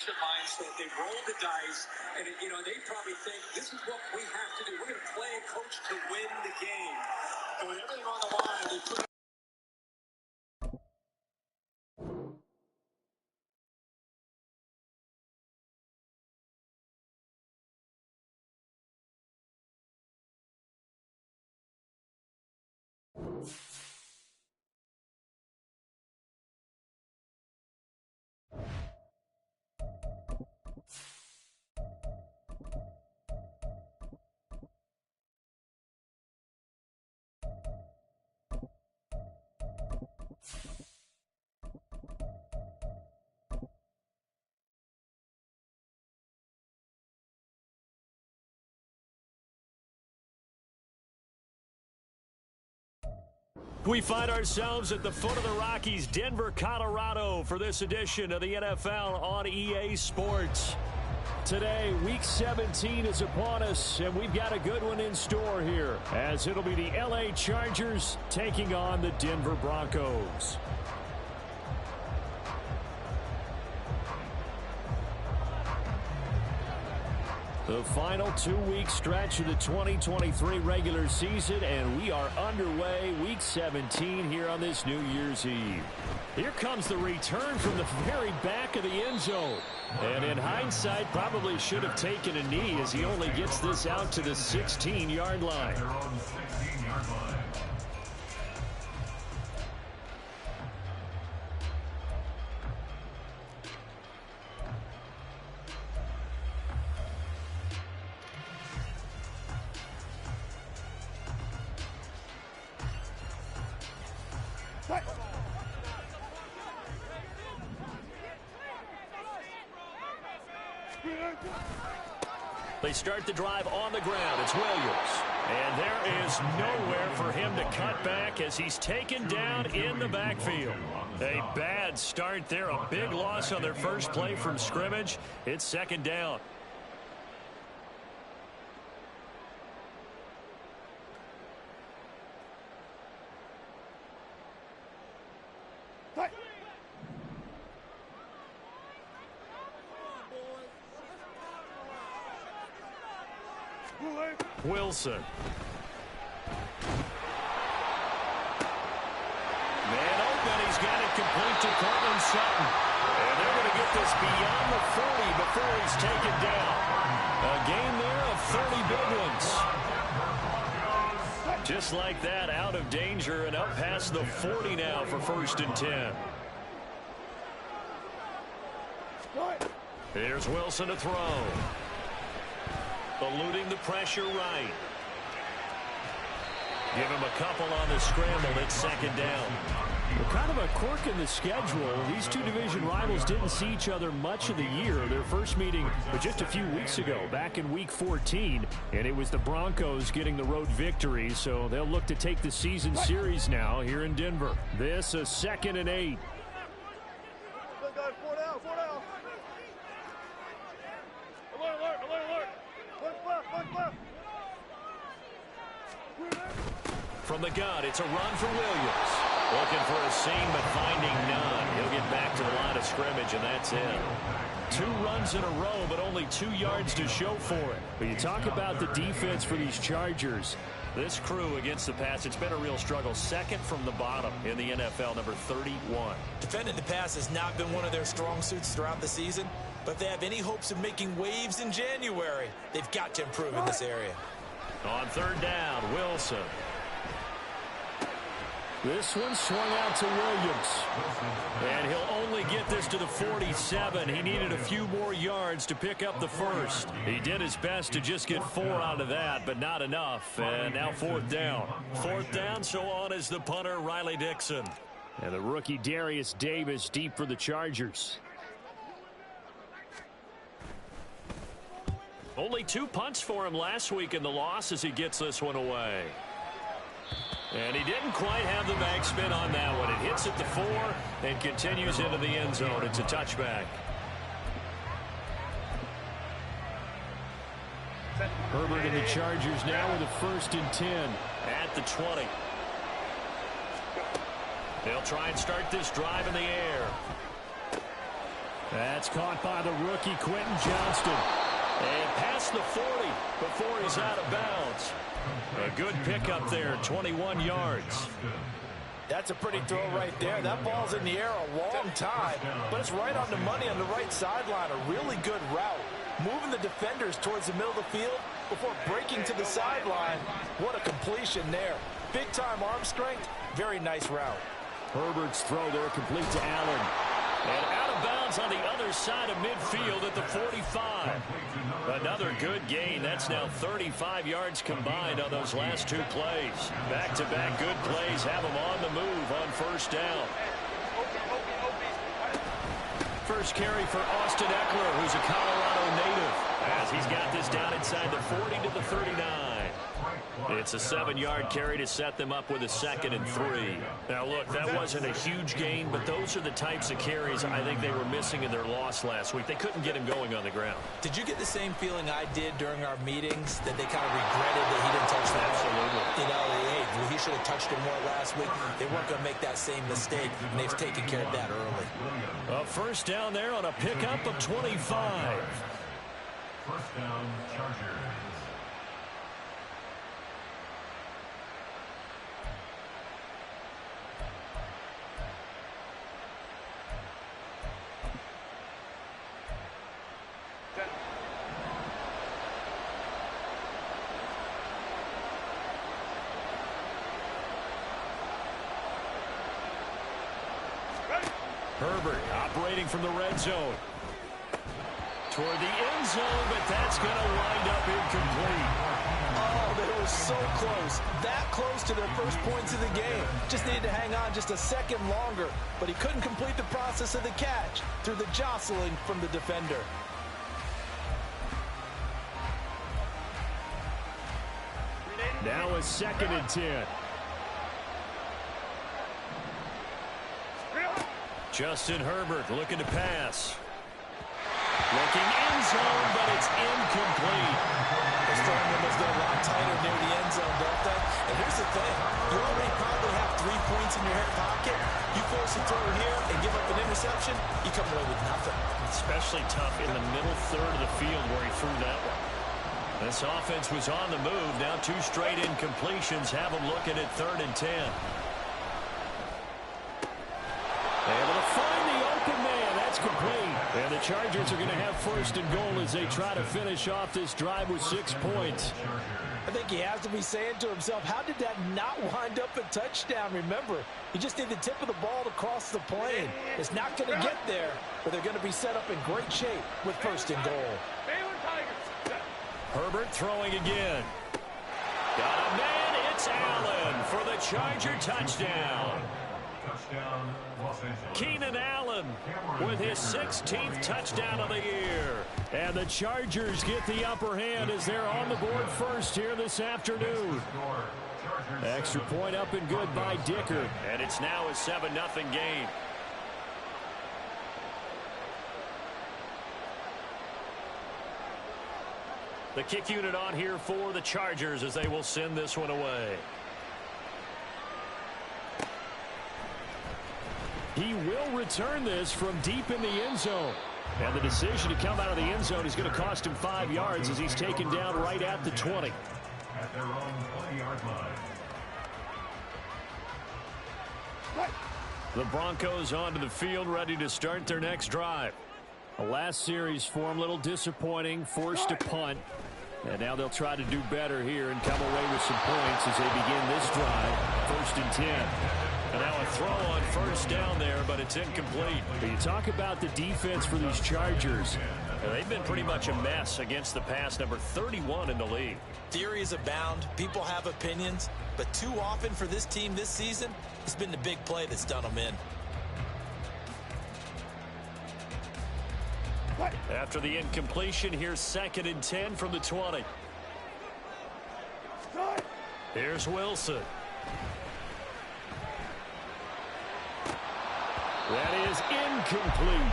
mindset. They roll the dice, and they probably think this is what we have to do. We're going to play and coach to win the game. And with everything on the line, they put. We find ourselves at the foot of the Rockies, Denver, Colorado, for this edition of the NFL on EA Sports. Today, Week 17 is upon us, and we've got a good one in store here, as it'll be the LA Chargers taking on the Denver Broncos. The final 2-week stretch of the 2023 regular season, and we are underway Week 17 here on this New Year's Eve. Here comes the return from the very back of the end zone. And in hindsight, probably should have taken a knee as he only gets this out to the 16-yard line. They start the drive on the ground. It's Williams. And there is nowhere for him to cut back as he's taken down in the backfield. A bad start there. A big loss on their first play from scrimmage. It's second down. Wilson. Man open. He's got it complete to Cortland Sutton. And they're going to get this beyond the 40 before he's taken down. A gain there of 30 big ones. Just like that, out of danger and up past the 40 now for 1st and 10. Here's Wilson to throw. Eluding the pressure right. Give him a couple on the scramble. It's second down. Well, kind of a quirk in the schedule. These two division rivals didn't see each other much of the year. Their first meeting was just a few weeks ago, back in Week 14, and it was the Broncos getting the road victory, so they'll look to take the season series now here in Denver. This a 2nd and 8. From the gun, it's a run for Williams. Looking for a seam, but finding none. He'll get back to the line of scrimmage, and that's it. 2 runs in a row, but only 2 yards to show for it. But you talk about the defense for these Chargers. This crew against the pass, it's been a real struggle. 2nd from the bottom in the NFL, number 31. Defending the pass has not been one of their strong suits throughout the season, but if they have any hopes of making waves in January, they've got to improve in this area. On 3rd down, Wilson. This one swung out to Williams. And he'll only get this to the 47. He needed a few more yards to pick up the first. He did his best to just get 4 out of that, but not enough. And now 4th down. 4th down, so on is the punter, Riley Dixon. And the rookie Darius Davis deep for the Chargers. Only 2 punts for him last week in the loss as he gets this one away. And he didn't quite have the backspin on that one. It hits at the 4 and continues into the end zone. It's a touchback. Herbert and the Chargers now with a 1st and 10 at the 20. They'll try and start this drive in the air. That's caught by the rookie Quentin Johnston. And past the 40 before he's out of bounds. A good pickup there, 21 yards. That's a pretty throw right there. That ball's in the air a long time, but it's right on the money on the right sideline. A really good route. Moving the defenders towards the middle of the field before breaking to the sideline. What a completion there. Big-time arm strength. Very nice route. Herbert's throw there complete to Allen. And out of bounds on the other side of midfield at the 45. Another good gain. That's now 35 yards combined on those last two plays. Back-to-back good plays have them on the move on first down. First carry for Austin Eckler, who's a Colorado native, as he's got this down inside the 40 to the 39. It's a 7-yard carry to set them up with a 2nd and 3. Now, look, that wasn't a huge gain, but those are the types of carries I think they were missing in their loss last week. They couldn't get him going on the ground. Did you get the same feeling I did during our meetings, that they kind of regretted that he didn't touch the ball? Absolutely. You know, he should have touched it more last week. They weren't going to make that same mistake, and they've taken care of that early. A first down there on a pickup of 25. First down, Chargers. Herbert operating from the red zone. Toward the end zone, but that's going to wind up incomplete. Oh, they were so close. That close to their first points of the game. Just needed to hang on just a second longer, but he couldn't complete the process of the catch through the jostling from the defender. Now a 2nd and 10. Justin Herbert looking to pass. Looking end zone, but it's incomplete. Those throwing windows get a lot tighter near the end zone, don't they? And here's the thing. You already probably have 3 points in your hip pocket. You force a throw here and give up an interception, you come away with nothing. Especially tough in the middle third of the field where he threw that one. This offense was on the move. Now 2 straight incompletions have them looking at 3rd and 10. Able to find the open man. That's complete. And the Chargers are going to have 1st and goal as they try to finish off this drive with 6 points. I think he has to be saying to himself, how did that not wind up a touchdown? Remember, you just need the tip of the ball to cross the plane. It's not going to get there, but they're going to be set up in great shape with 1st and goal. Herbert throwing again. Got a man. It's Allen for the Charger touchdown. Keenan Allen with his 16th touchdown of the year. And the Chargers get the upper hand as they're on the board first here this afternoon. Extra point up and good by Dicker. And it's now a 7-0 game. The kick unit on here for the Chargers as they will send this one away. He will return this from deep in the end zone. And the decision to come out of the end zone is going to cost him 5 yards as he's taken down right at the 20. At their own 20-yard line. The Broncos onto the field, ready to start their next drive. The last series for them, a little disappointing, forced to punt. And now they'll try to do better here and come away with some points as they begin this drive. 1st and 10. And now a throw on 1st down there, but it's incomplete. But you talk about the defense for these Chargers. They've been pretty much a mess against the pass, number 31 in the league. Theories abound. People have opinions. But too often for this team this season, it's been the big play that's done them in. After the incompletion, here's 2nd and 10 from the 20. Here's Wilson. That is incomplete.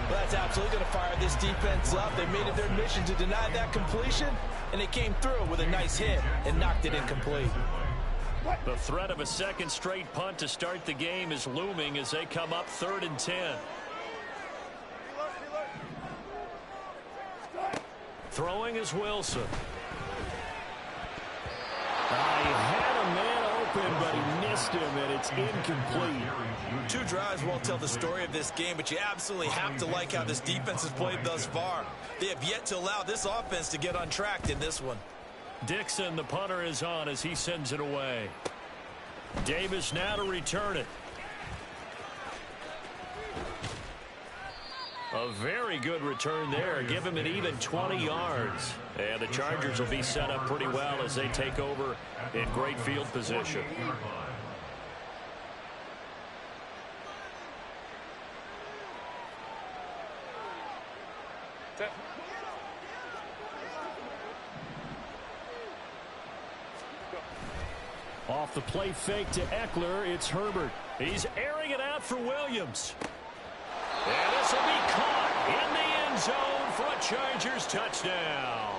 Well, that's absolutely going to fire this defense up. They made it their mission to deny that completion, and they came through with a nice hit and knocked it incomplete. The threat of a 2nd straight punt to start the game is looming as they come up 3rd and 10. Throwing is Wilson. He had a man open, but he missed him, and it's incomplete. 2 drives won't tell the story of this game, but you absolutely have to like how this defense has played thus far. They have yet to allow this offense to get untracked in this one. Dixon, the punter, is on as he sends it away. Davis now to return it. A very good return there. Give him an even 20 yards. And the Chargers will be set up pretty well as they take over in great field position. Off the play fake to Eckler, it's Herbert. He's airing it out for Williams. And this will be caught in the end zone for a Chargers touchdown.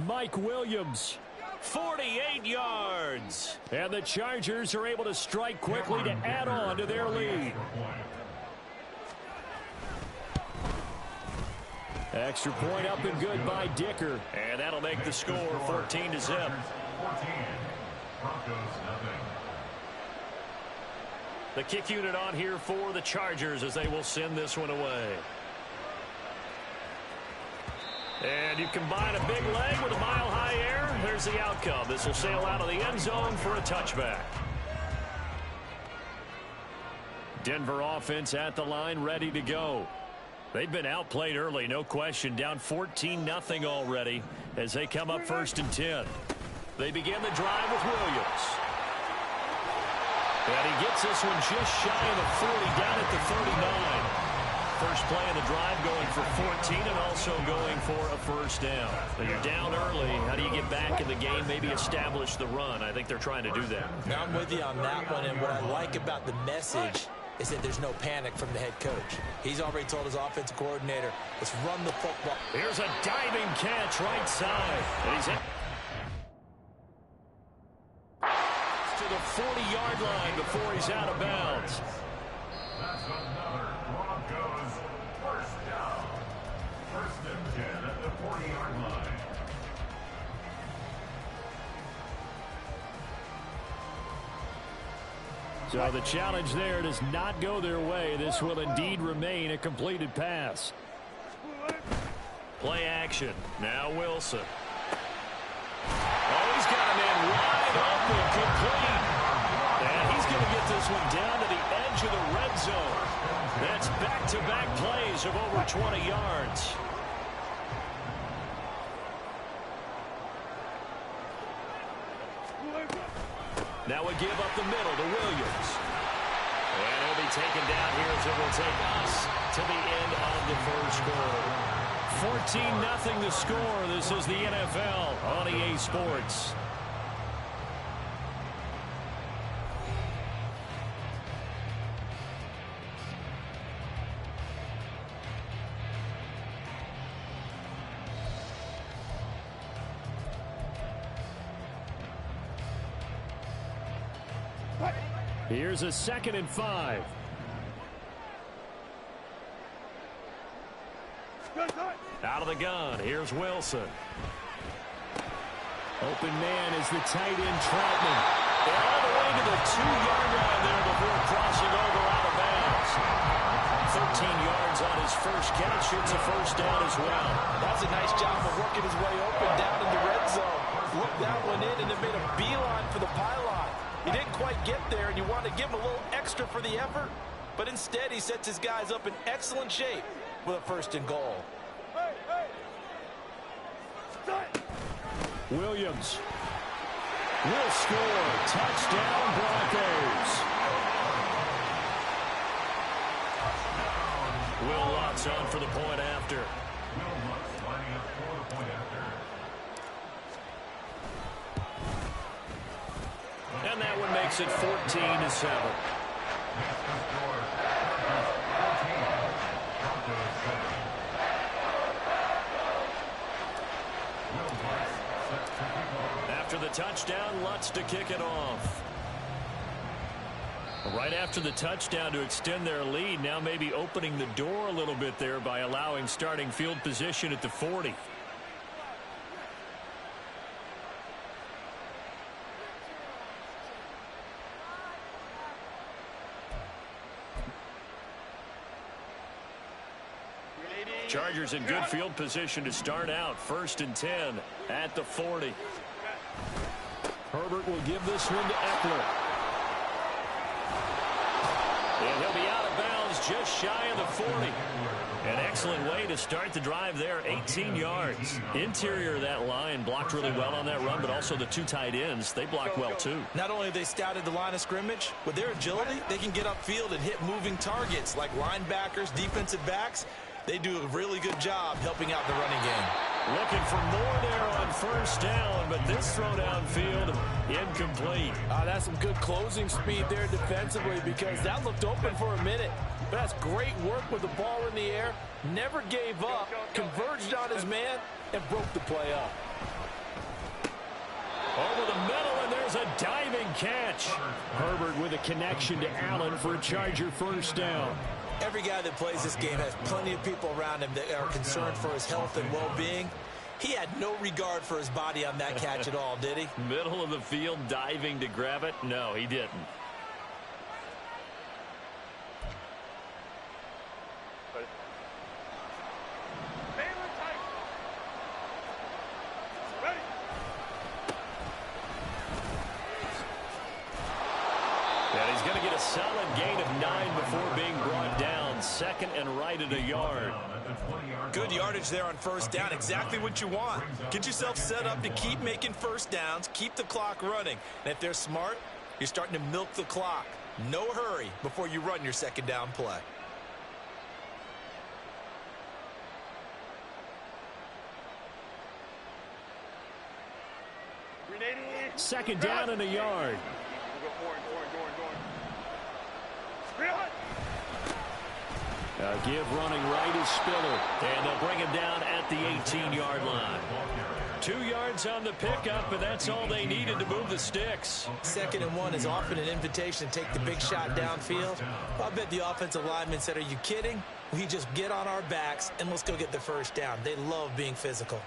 Mike Williams, 48 yards. And the Chargers are able to strike quickly to add on to their lead. Extra point up and good by Dicker. And that'll make the score 14-0. The kick unit on here for the Chargers as they will send this one away. And you combine a big leg with a mile-high air. There's the outcome. This will sail out of the end zone for a touchback. Denver offense at the line, ready to go. They've been outplayed early, no question. Down 14-0 already as they come up 1st and 10. They begin the drive with Williams. And he gets this one just shy of the 40, down at the 39. First play of the drive going for 14 and also going for a first down. When you're down early, how do you get back in the game, maybe establish the run? I think they're trying to do that. Now I'm with you on that one, and what I like about the message is that there's no panic from the head coach. He's already told his offensive coordinator, let's run the football. Here's a diving catch right side. And he's in to the 40-yard line before he's out of bounds. That's another Broncos first down. 1st and 10 at the 40-yard line. So the challenge there does not go their way. This will indeed remain a completed pass. Play action. Now Wilson. Oh, he's got a man wide open, complete. And he's going to get this one down to the edge of the red zone. That's back-to-back plays of over 20 yards. Now we give up the middle to Williams. And he'll be taken down here as it will take us to the end of the first quarter. 14-0 the score. This is the NFL on EA Sports. Here's a 2nd and 5. Out of the gun. Here's Wilson. Open man is the tight end Troutman. And all the way to the 2-yard line there before crossing over out of bounds. 13 yards on his first catch. It's a first down as well. That's a nice job of working his way open down in the red zone. Looked that one in and then made a beeline for the pylon. He didn't quite get there, and you want to give him a little extra for the effort. But instead, he sets his guys up in excellent shape with a 1st and goal. Williams will score. Touchdown, Broncos. Will Lutz on for the point after. And that one makes it 14-7. After the touchdown, Lutz to kick it off. Right after the touchdown to extend their lead, now maybe opening the door a little bit there by allowing starting field position at the 40. Chargers in good field position to start out. 1st and 10 at the 40. Herbert will give this one to Eckler. And he'll be out of bounds just shy of the 40. An excellent way to start the drive there. 18 yards. Interior of that line blocked really well on that run, but also the 2 tight ends, they blocked well too. Not only have they scouted the line of scrimmage, with their agility, they can get upfield and hit moving targets like linebackers, defensive backs. They do a really good job helping out the running game. Looking for more there on 1st down, but this throw downfield incomplete. That's some good closing speed there defensively, because that looked open for a minute. But that's great work with the ball in the air. Never gave up, converged on his man, and broke the play up. Over the middle, and there's a diving catch. Herbert with a connection to Allen for a Charger 1st down. Every guy that plays this game has plenty of people around him that are concerned for his health and well-being. He had no regard for his body on that catch at all, did he? Middle of the field, diving to grab it? No, he didn't. And he's going to get a solid gain of 9 before being brought down. 2nd and right at a yard. Good yardage there on 1st down. Exactly what you want. Get yourself set up to keep making 1st downs, keep the clock running. And if they're smart, you're starting to milk the clock. No hurry before you run your 2nd down play. Second down and a yard. Give running right is Spiller. And they'll bring him down at the 18-yard line. 2 yards on the pickup, and that's all they needed to move the sticks. 2nd and 1 is often an invitation to take the big shot downfield. I bet the offensive lineman said, "Are you kidding? We just get on our backs and let's go get the 1st down." They love being physical.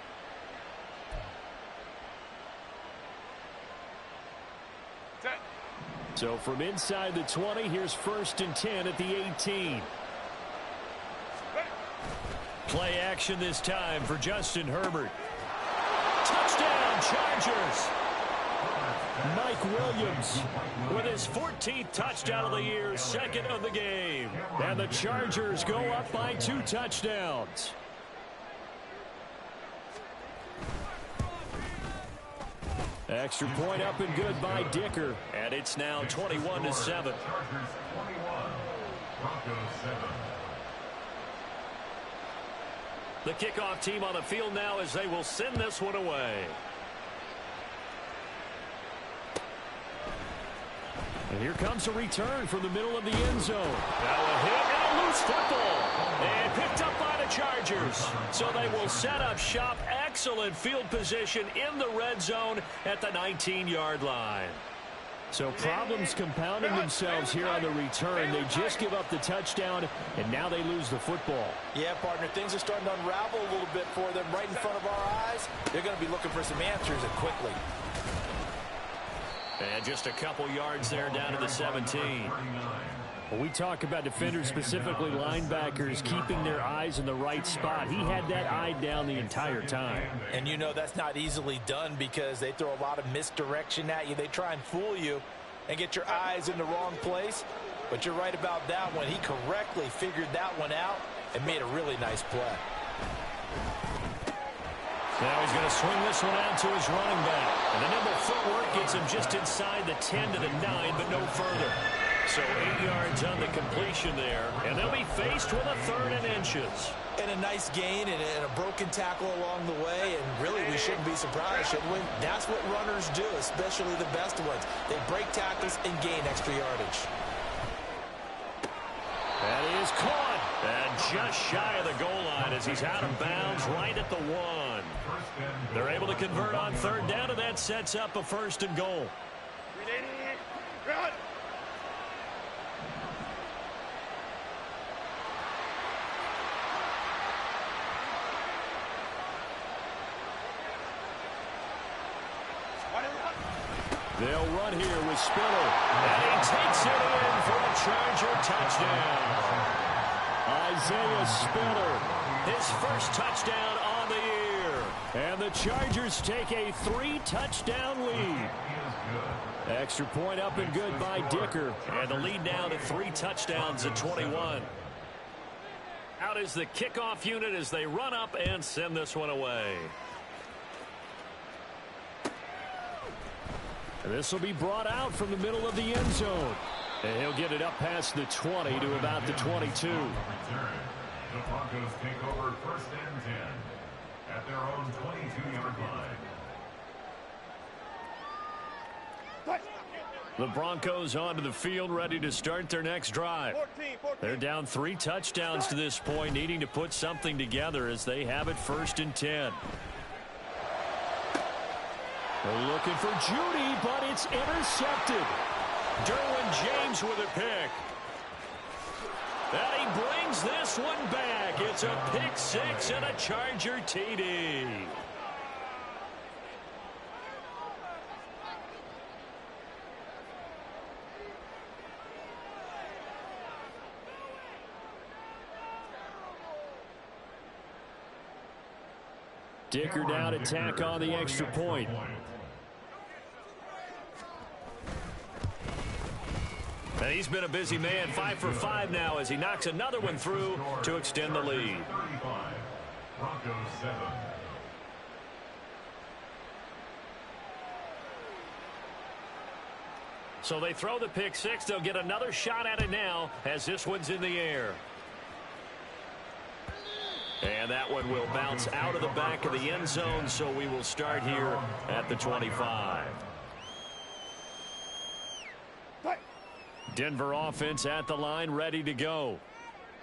So from inside the 20, here's 1st and 10 at the 18. Play action this time for Justin Herbert. Touchdown, Chargers! Mike Williams with his 14th touchdown of the year, 2nd of the game. And the Chargers go up by 2 touchdowns. Extra point up and good by Dicker. And it's now 21-7. The kickoff team on the field now as they will send this one away. And here comes a return from the middle of the end zone. Now a hit and a loose football. And picked up by the Chargers. So they will set up shop. Excellent field position in the red zone at the 19-yard line. So problems compounding themselves here on the return. They just give up the touchdown, and now they lose the football. Yeah, partner, things are starting to unravel a little bit for them right in front of our eyes. They're going to be looking for some answers, and quickly. And just a couple yards there down to the 17. When we talk about defenders, specifically linebackers, keeping their eyes in the right spot, he had that eye down the entire time. And you know that's not easily done because they throw a lot of misdirection at you. They try and fool you and get your eyes in the wrong place. But you're right about that one. He correctly figured that one out and made a really nice play. Now he's going to swing this one out to his running back. And the nimble footwork gets him just inside the 10 to the 9, but no further. So 8 yards on the completion there, and they'll be faced with a 3rd and inches. And a nice gain and a broken tackle along the way, and really we shouldn't be surprised, should we? That's what runners do, especially the best ones. They break tackles and gain extra yardage. That is caught, and just shy of the goal line as he's out of bounds right at the 1. They're able to convert on 3rd down, and that sets up a 1st and goal. They'll run here with Spiller. And he takes it in for a Charger touchdown. Isaiah Spiller, his first touchdown on the year. And the Chargers take a 3-touchdown lead. Extra point up and good by Dicker. And the lead now to 3 touchdowns at 21. Out is the kickoff unit as they run up and send this one away. And this will be brought out from the middle of the end zone. And he'll get it up past the 20 to about the 22. The Broncos take over 1st and 10 at their own 22-yard line. The Broncos onto the field, ready to start their next drive. They're down 3 touchdowns to this point, needing to put something together as they have it 1st and 10. They're looking for Judy, but it's intercepted. Derwin James with a pick. And he brings this one back. It's a pick 6 and a Charger TD. Dicker down to tack on the extra point. And he's been a busy man, 5 for 5 now as he knocks another one through to extend the lead. Broncos 7. So they throw the pick 6. They'll get another shot at it now as this one's in the air. And that one will bounce out of the back of the end zone, so we will start here at the 25. Denver offense at the line, ready to go.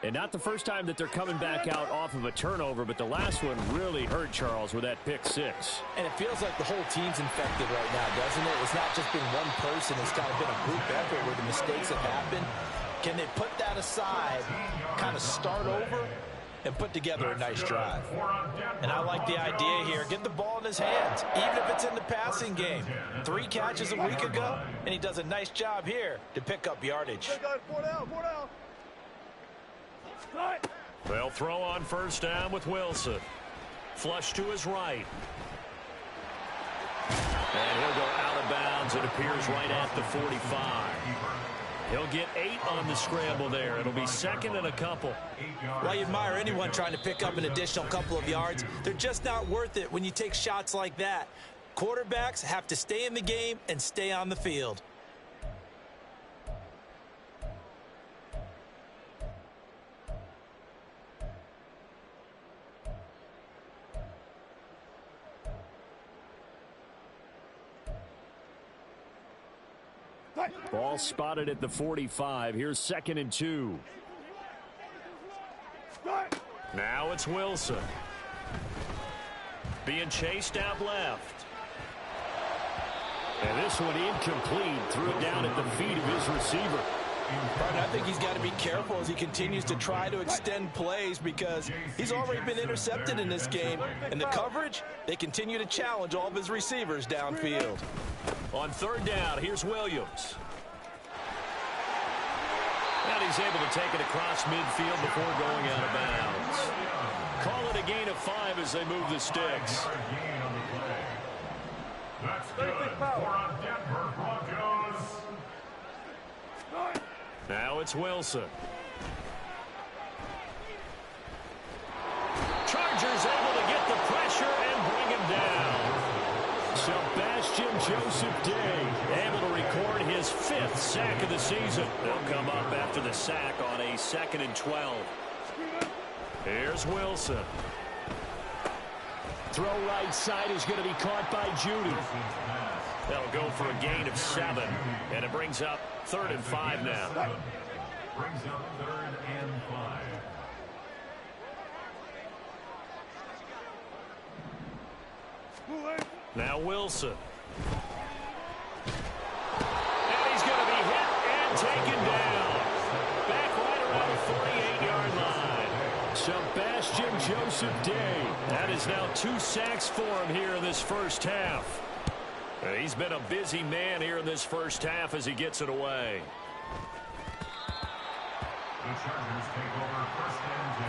And not the first time that they're coming back out off of a turnover, but the last one really hurt, Charles, with that pick 6. And it feels like the whole team's infected right now, doesn't it? It's not just been one person. It's kind of been a group effort where the mistakes have happened. Can they put that aside, kind of start over, and put together a nice drive? And I like the idea here. Get the ball in his hands, even if it's in the passing game. 3 catches a week ago, and he does a nice job here to pick up yardage. They'll throw on 1st down with Wilson. Flush to his right. And he'll go out of bounds. It appears right at the 45. He'll get 8 on the scramble there. It'll be 2nd and a couple. Well, I admire anyone trying to pick up an additional couple of yards. They're just not worth it when you take shots like that. Quarterbacks have to stay in the game and stay on the field. Ball spotted at the 45. Here's 2nd and 2. Now it's Wilson. Being chased out left. And this one incomplete. Threw it down at the feet of his receiver. But I think he's got to be careful as he continues to try to extend plays because he's already been intercepted in this game. And the coverage, they continue to challenge all of his receivers downfield. On 3rd down, here's Williams. And he's able to take it across midfield before going out of bounds. Call it a gain of 5 as they move the sticks. That's good for Denver Broncos. Now it's Wilson. Chargers able to get the pressure and bring him down. Sebastian Joseph Day able to record his 5th sack of the season. They'll come up after the sack on a 2nd and 12. Here's Wilson. Throw right side is going to be caught by Judy. That'll go for a gain of 7. And it brings up 3rd and 5 now. Brings up 3rd and 5. Now Wilson. And he's going to be hit and taken down. Back right around the 48-yard line. Sebastian Joseph Day. That is now 2 sacks for him here in this first half. He's been a busy man here in this first half as he gets it away. The Chargers take over first and 10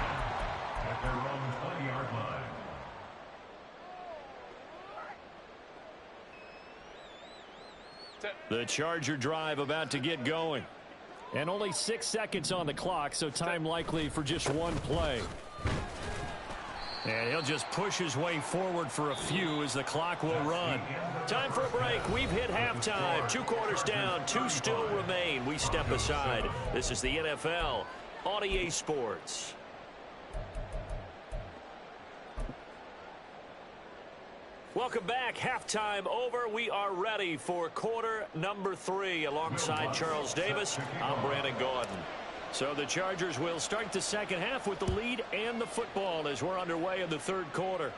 at their own 20-yard line. The Charger drive about to get going. And only 6 seconds on the clock, so time likely for just one play. And he'll just push his way forward for a few as the clock will run. Time for a break. We've hit halftime. 2 quarters down, 2 still remain. We step aside. This is the NFL on EA Sports. Welcome back. Halftime over. We are ready for quarter number 3. Alongside Charles Davis, I'm Brandon Gordon. So the Chargers will start the second half with the lead and the football as we're underway in the third quarter.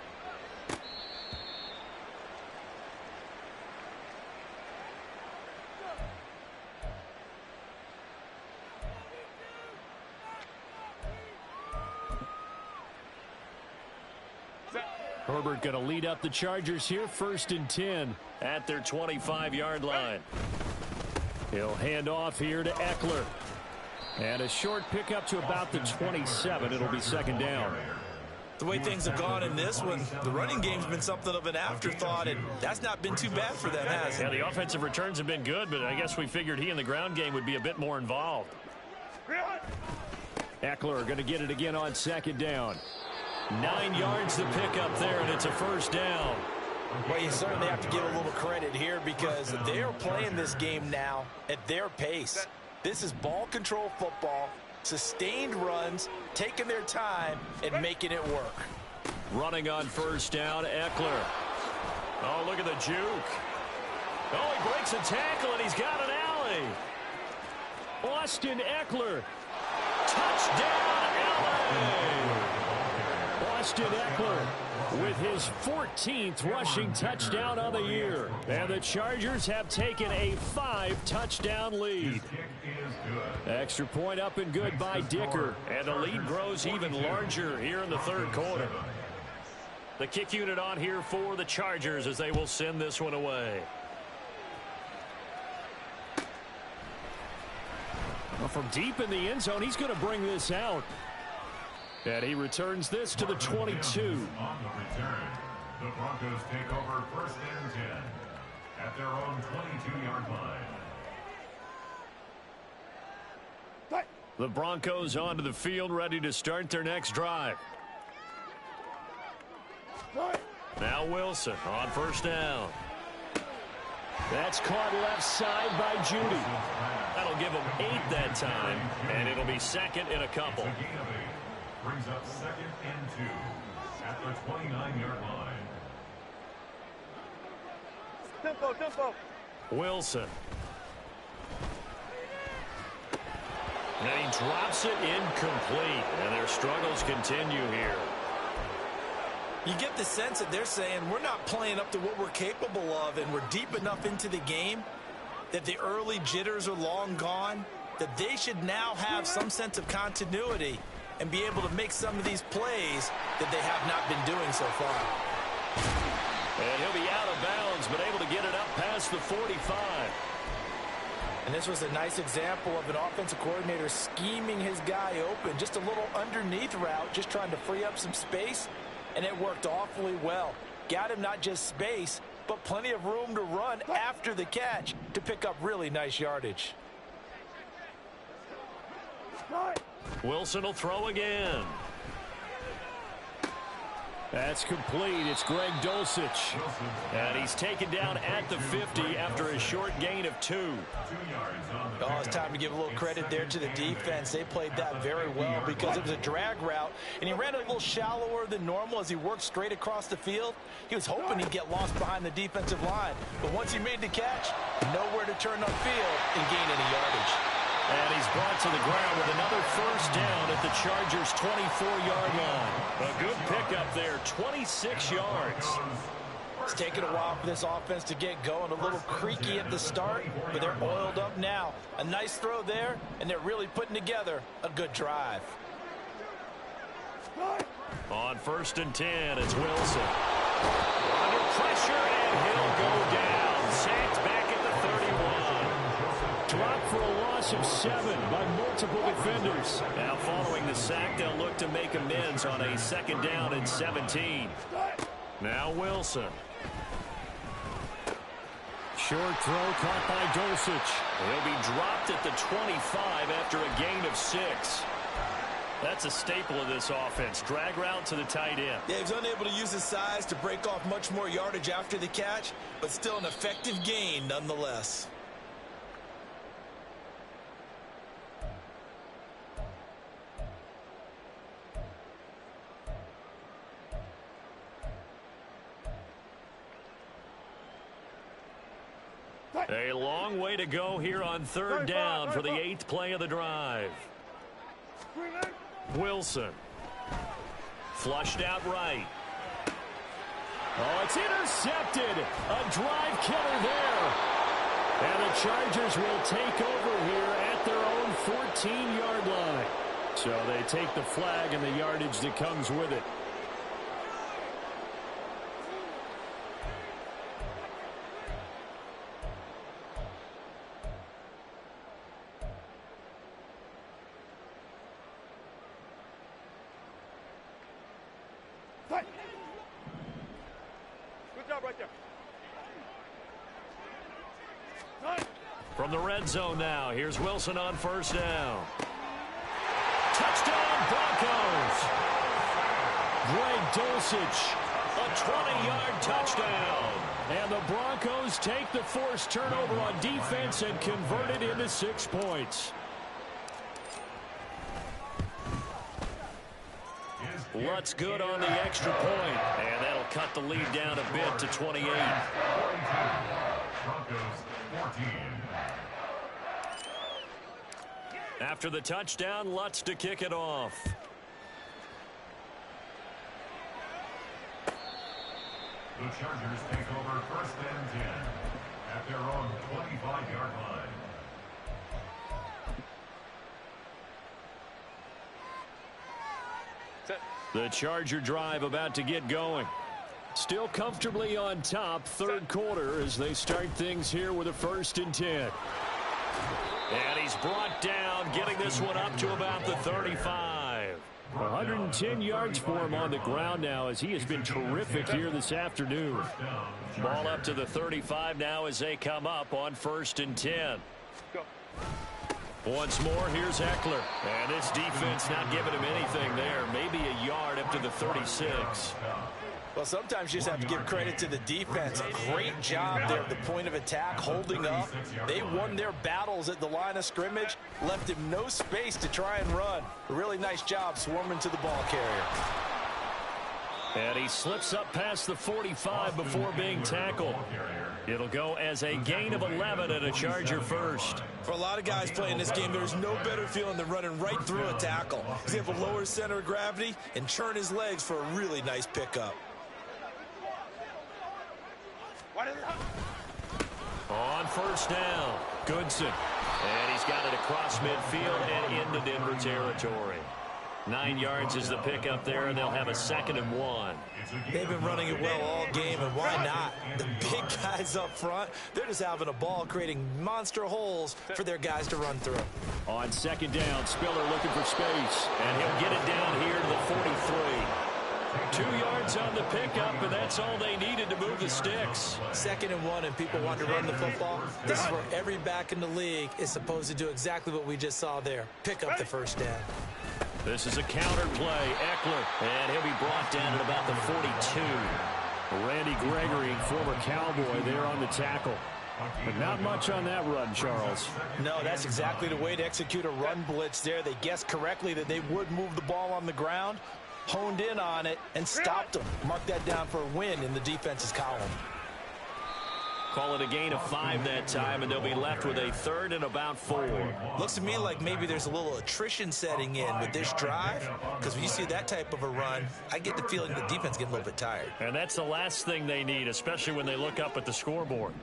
Herbert going to lead up the Chargers here, 1st and 10 at their 25-yard line. He'll hand off here to Eckler. And a short pickup to about the 27. It'll be second down. The way things have gone in this one, the running game's been something of an afterthought, and that's not been too bad for them, has it? Yeah, the offensive returns have been good, but I guess we figured he in the ground game would be a bit more involved. Eckler going to get it again on second down. 9 yards to pick up there, and it's a first down. Well, you certainly have to give a little credit here because they are playing this game now at their pace. This is ball control football, sustained runs, taking their time, and making it work. Running on first down, Eckler. Oh, look at the juke. Oh, he breaks a tackle, and he's got an alley. Austin Eckler. Touchdown, LA! Austin Eckler with his 14th rushing touchdown on the year. And the Chargers have taken a 5-touchdown lead. Extra point up and good by Dicker. And the lead grows even larger here in the third quarter. The kick unit on here for the Chargers as they will send this one away. Well, from deep in the end zone, he's going to bring this out. And he returns this to the 22. On the return, the Broncos take over first and 10 at their own 22-yard line. The Broncos onto the field, ready to start their next drive. Now Wilson on first down. That's caught left side by Judy. That'll give him 8 that time, and it'll be second in a couple. Brings up second and 2 at the 29-yard line. Tempo. Wilson. And he drops it incomplete, and their struggles continue here. You get the sense that they're saying we're not playing up to what we're capable of, and we're deep enough into the game that the early jitters are long gone, that they should now have some sense of continuity and be able to make some of these plays that they have not been doing so far. And he'll be out of bounds, but able to get it up past the 45. And this was a nice example of an offensive coordinator scheming his guy open. Just a little underneath route, just trying to free up some space, and it worked awfully well. Got him not just space, but plenty of room to run after the catch to pick up really nice yardage. Wilson will throw again. That's complete. It's Greg Dulcich. And he's taken down at the 50 after a short gain of 2. Oh, it's time to give a little credit there to the defense. They played that very well because it was a drag route, and he ran it a little shallower than normal as he worked straight across the field. He was hoping he'd get lost behind the defensive line, but once he made the catch, nowhere to turn upfield and gain any yardage. And he's brought to the ground with another first down at the Chargers' 24-yard line. A good pickup there, 26 yards. It's taken a while for this offense to get going. A little creaky at the start, but they're oiled up now. A nice throw there, and they're really putting together a good drive. On first and 10, it's Wilson. Under pressure, and he'll go down. Sacked back at the 31. Dropped for a loss of 7 by multiple defenders. Now following the sack, they'll look to make amends on a 2nd down and 17. Now Wilson. Short throw caught by Dulcich. He'll be dropped at the 25 after a gain of 6. That's a staple of this offense. Drag route to the tight end. Yeah, he's unable to use his size to break off much more yardage after the catch, but still an effective gain nonetheless. A long way to go here on 3rd down for the 8th play of the drive. Wilson. Flushed out right. Oh, it's intercepted. A drive killer there. And the Chargers will take over here at their own 14-yard line. So they take the flag and the yardage that comes with it. From the red zone now, here's Wilson on 1st down. Touchdown Broncos! Greg Dulcich. A 20-yard touchdown. And the Broncos take the forced turnover on defense and convert it into 6 points. Lutz good on the extra point, and that'll cut the lead down a bit to 28. Broncos 14. After the touchdown, Lutz to kick it off. The Chargers take over 1st and 10 at their own 25-yard line. The Charger drive about to get going. Still comfortably on top, 3rd quarter as they start things here with a 1st and 10. And he's brought down, getting this one up to about the 35. 110 yards for him on the ground now as he has been terrific here this afternoon. Ball up to the 35 now as they come up on 1st and 10. Once more, here's Eckler. And this defense not giving him anything there. Maybe a yard up to the 36. Well, sometimes you just have to give credit to the defense. Great job there at the point of attack, holding up. They won their battles at the line of scrimmage, left him no space to try and run. A really nice job swarming to the ball carrier. And he slips up past the 45 before being tackled. It'll go as a gain of 11 and a Charger first. For a lot of guys playing this game, there's no better feeling than running right through a tackle. He's able to lower his center of gravity and churn his legs for a really nice pickup. On 1st down, Goodson. And he's got it across midfield and into Denver territory. 9 yards is the pickup there, and they'll have a 2nd and 1. They've been running it well all game, and why not? The big guys up front, they're just having a ball, creating monster holes for their guys to run through. On 2nd down, Spiller looking for space. And he'll get it down here to the 43. 2 yards on the pickup, and that's all they needed to move the sticks. 2nd and 1, and people want to run the football. This is where every back in the league is supposed to do exactly what we just saw there. Pick up the 1st down. This is a counter play. Eckler, and he'll be brought down at about the 42. Randy Gregory, former Cowboy, there on the tackle. But not much on that run, Charles. No, that's exactly the way to execute a run blitz there. They guessed correctly that they would move the ball on the ground, honed in on it, and stopped them. Mark that down for a win in the defense's column. Call it a gain of 5 that time, and they'll be left with a 3rd and about 4. Looks to me like maybe there's a little attrition setting in with this drive, because when you see that type of a run, I get the feeling the defense getting a little bit tired. And that's the last thing they need, especially when they look up at the scoreboard.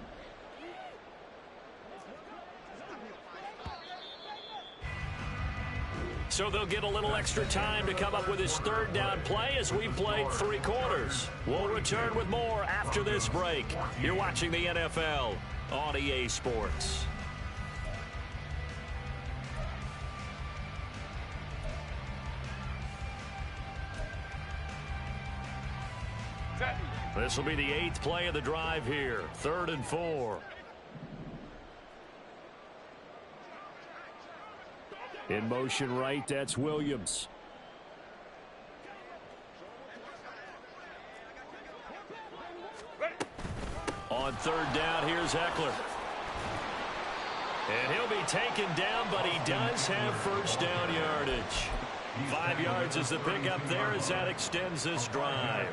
So they'll get a little extra time to come up with his third down play as we played 3 quarters. We'll return with more after this break. You're watching the NFL on EA Sports. This will be the 8th play of the drive here. 3rd and 4. In motion right, that's Williams. On 3rd down, here's Eckler. And he'll be taken down, but he does have first down yardage. 5 yards is the pickup there as that extends this drive.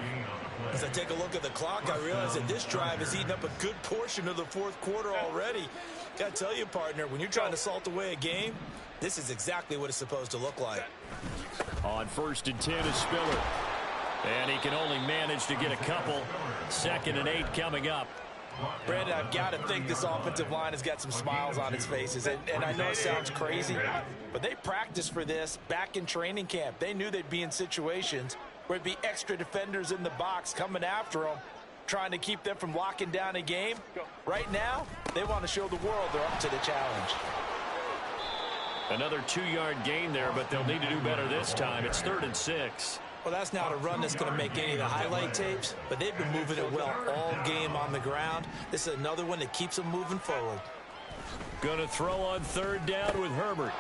As I take a look at the clock, I realize that this drive has eaten up a good portion of the 4th quarter already. Got to tell you, partner, when you're trying to salt away a game, this is exactly what it's supposed to look like. On 1st and 10 is Spiller. And he can only manage to get a couple. 2nd and 8 coming up. Brandon, I've got to think this offensive line has got some smiles on its faces. And I know it sounds crazy, but they practiced for this back in training camp. They knew they'd be in situations where it'd be extra defenders in the box coming after them, trying to keep them from locking down a game. Right now, they want to show the world they're up to the challenge. Another 2-yard gain there, but they'll need to do better this time. It's 3rd and 6. Well, that's not a run that's going to make any of the highlight tapes, but they've been moving it well all game on the ground. This is another one that keeps them moving forward. Going to throw on 3rd down with Herbert.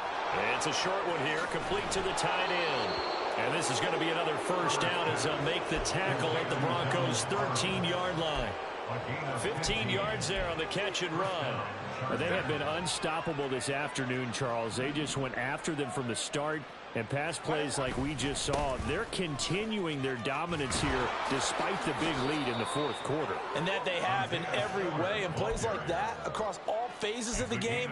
It's a short one here, complete to the tight end. And this is going to be another first down as they'll make the tackle at the Broncos' 13-yard line. 15 yards there on the catch and run. They have been unstoppable this afternoon, Charles. They just went after them from the start. And pass plays like we just saw, they're continuing their dominance here despite the big lead in the 4th quarter. And that they have in every way. And plays like that across all phases of the game,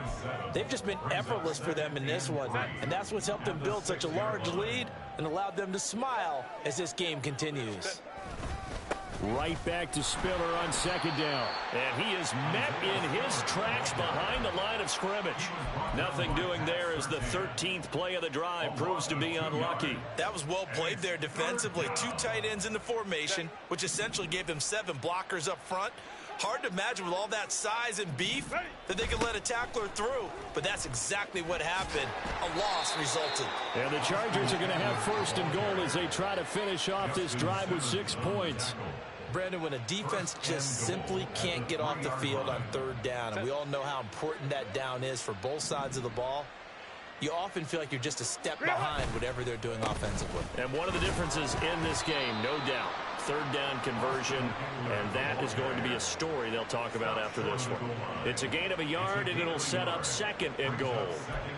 they've just been effortless for them in this one. And that's what's helped them build such a large lead and allowed them to smile as this game continues. Right back to Spiller on 2nd down. And he is met in his tracks behind the line of scrimmage. Nothing doing there as the 13th play of the drive proves to be unlucky. That was well played there defensively. 2 tight ends in the formation, which essentially gave them 7 blockers up front. Hard to imagine with all that size and beef that they could let a tackler through. But that's exactly what happened. A loss resulted. And the Chargers are going to have 1st and goal as they try to finish off this drive with 6 points. Brandon, when a defense just simply can't get off the field on 3rd down, and we all know how important that down is for both sides of the ball, you often feel like you're just a step behind whatever they're doing offensively. And one of the differences in this game, no doubt, 3rd down conversion, and that is going to be a story they'll talk about after this one. It's a gain of a yard, and it'll set up 2nd and goal.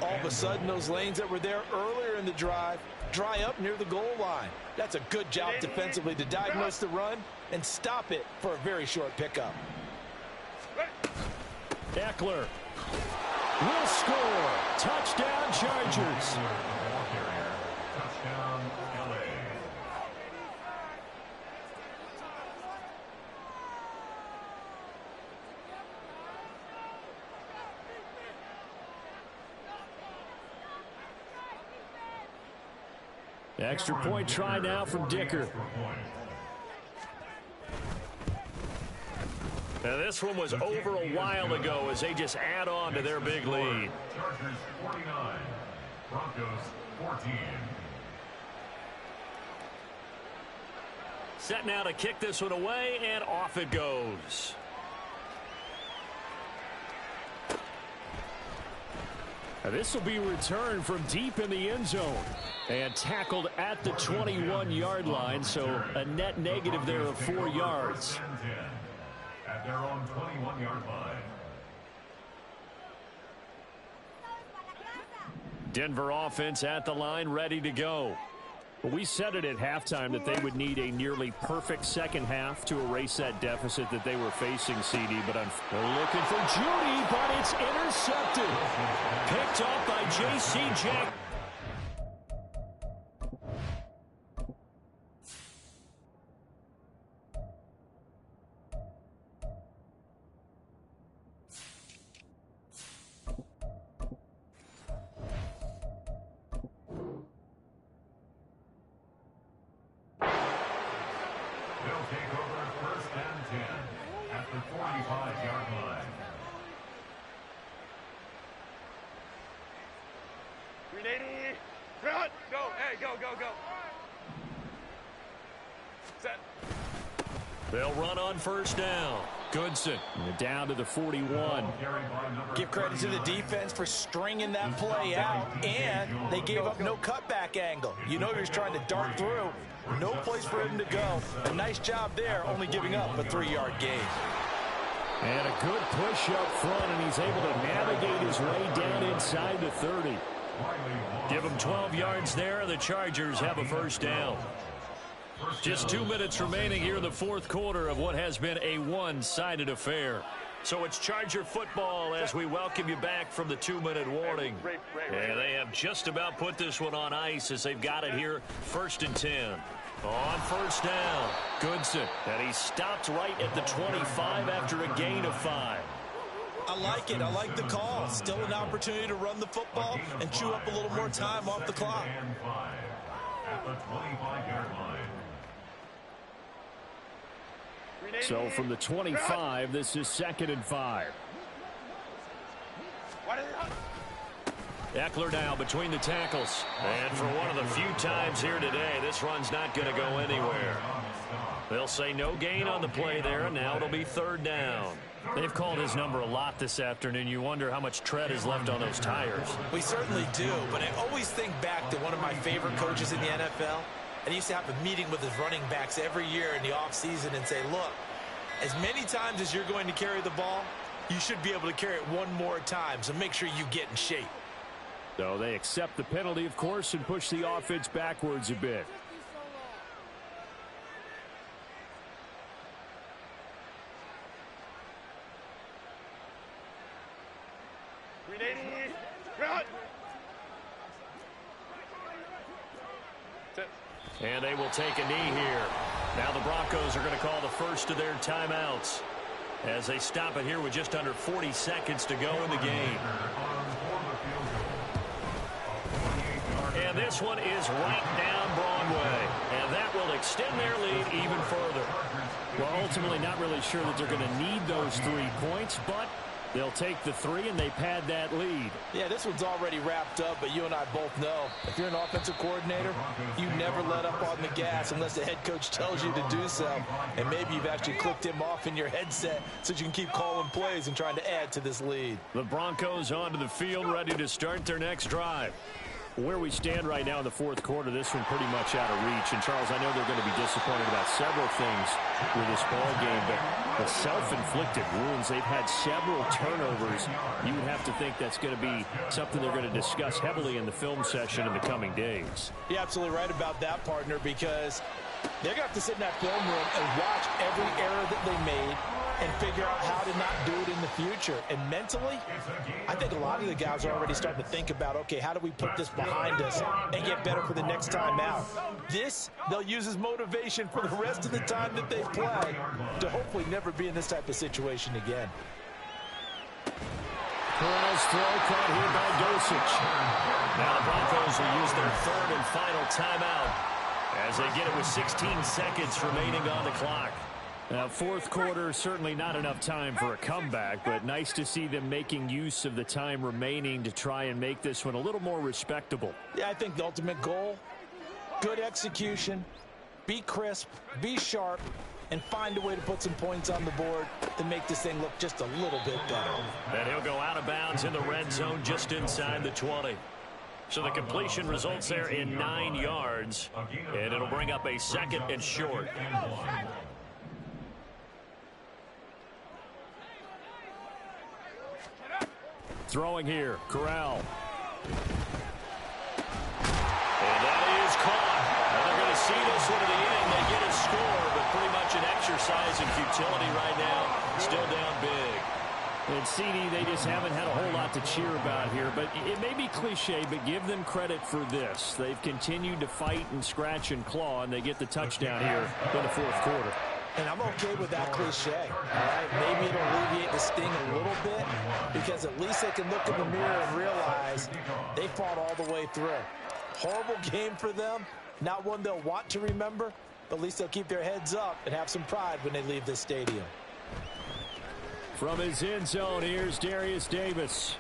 All of a sudden, those lanes that were there earlier in the drive dry up near the goal line. That's a good job defensively to diagnose the run and stop it for a very short pickup. Eckler will score. Touchdown, Chargers. Touchdown, LA. Extra point try now from Dicker. Now this one was over a while ago as they just add on to their big lead. Chargers 49, Broncos 14. Set now to kick this one away, and off it goes. Now this will be returned from deep in the end zone and tackled at the 21-yard line, so a net negative there of 4 yards. At their own 21-yard line. Denver offense at the line, ready to go. Well, we said it at halftime that they would need a nearly perfect second half to erase that deficit that they were facing, CD. But they're looking for Judy, but it's intercepted. Picked up by J.C. Jack. take over first and 10 at the 45-yard line. Ready, run, go, hey, go, go, go. Set. They'll run on first down. Goodson down to the 41. Give credit to the defense for stringing that play out, and they gave up no cutback angle. You know he was trying to dart through. No place for him to go. A nice job there, only giving up a 3-yard gain. And a good push up front, and he's able to navigate his way down inside the 30. Give them 12 yards there, and the Chargers have a first down. Just 2 minutes remaining here in the fourth quarter of what has been a one-sided affair. So it's Charger football as we welcome you back from the 2-minute warning. And they have just about put this one on ice as they've got it here, 1st and 10. On first down, Goodson. And he stopped right at the 25 after a gain of 5. I like it. I like the call. Still an opportunity to run the football and chew up a little more time off the clock. At the 25-yard line. So from the 25, this is 2nd and 5. Eckler now between the tackles. And for one of the few times here today, this run's not going to go anywhere. They'll say no gain on the play there, and now it'll be 3rd down. They've called his number a lot this afternoon. You wonder how much tread is left on those tires. We certainly do, but I always think back to one of my favorite coaches in the NFL. And he used to have a meeting with his running backs every year in the offseason and say, look, as many times as you're going to carry the ball, you should be able to carry it one more time, so make sure you get in shape. So they accept the penalty, of course, and push the offense backwards a bit. Ready, run. Set. And they will take a knee here. Now the Broncos are going to call the first of their timeouts as they stop it here with just under 40 seconds to go in the game. And this one is right down Broadway. And that will extend their lead even further. Well, ultimately not really sure that they're going to need those 3 points, but they'll take the 3 and they pad that lead. Yeah, this one's already wrapped up, but you and I both know if you're an offensive coordinator, you never let up on the gas unless the head coach tells you to do so. And maybe you've actually clicked him off in your headset so you can keep calling plays and trying to add to this lead. The Broncos onto the field, ready to start their next drive. Where we stand right now in the fourth quarter, this one pretty much out of reach. And, Charles, I know they're going to be disappointed about several things with this ball game, but the self-inflicted wounds, they've had several turnovers. You would have to think that's going to be something they're going to discuss heavily in the film session in the coming days. You're absolutely right about that, partner, because they're going to have to sit in that film room and watch every error that they made and figure out how to not do it in the future. And mentally, I think a lot of the guys are already starting to think about, okay, how do we put this behind us and get better for the next time out? This, they'll use as motivation for the rest of the time that they play to hopefully never be in this type of situation again. Corral's throw caught here by Dosich. Now the Broncos will use their 3rd and final timeout as they get it with 16 seconds remaining on the clock. Now, fourth quarter, certainly not enough time for a comeback, but nice to see them making use of the time remaining to try and make this one a little more respectable. Yeah, I think the ultimate goal, good execution, be crisp, be sharp, and find a way to put some points on the board to make this thing look just a little bit better. And he'll go out of bounds in the red zone just inside the 20. So the completion results there in 9 yards, and it'll bring up a 2nd and short. Throwing here, Corral. And that is caught. And they're going to see this one to the end. They get a score, but pretty much an exercise in futility right now. Still down big. And CD, they just haven't had a whole lot to cheer about here. But it may be cliche, but give them credit for this. They've continued to fight and scratch and claw, and they get the touchdown here in the fourth quarter. And I'm okay with that cliche. All right? Maybe it'll alleviate the sting a little bit because at least they can look in the mirror and realize they fought all the way through. Horrible game for them. Not one they'll want to remember, But at least they'll keep their heads up and have some pride when they leave this stadium. From his end zone, here's Darius Davis.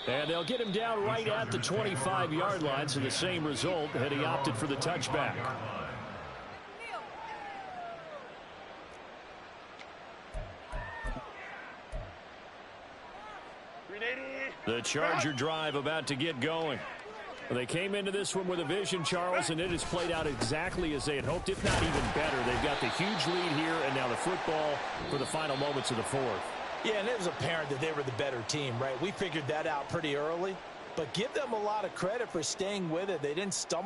And they'll get him down right at the 25-yard line, so the same result, and he opted for the touchback. The Charger drive about to get going. They came into this one with a vision, Charles, and it has played out exactly as they had hoped, if not even better. They've got the huge lead here, and now the football for the final moments of the fourth. Yeah, and it was apparent that they were the better team, right? We figured that out pretty early. But give them a lot of credit for staying with it. They didn't stumble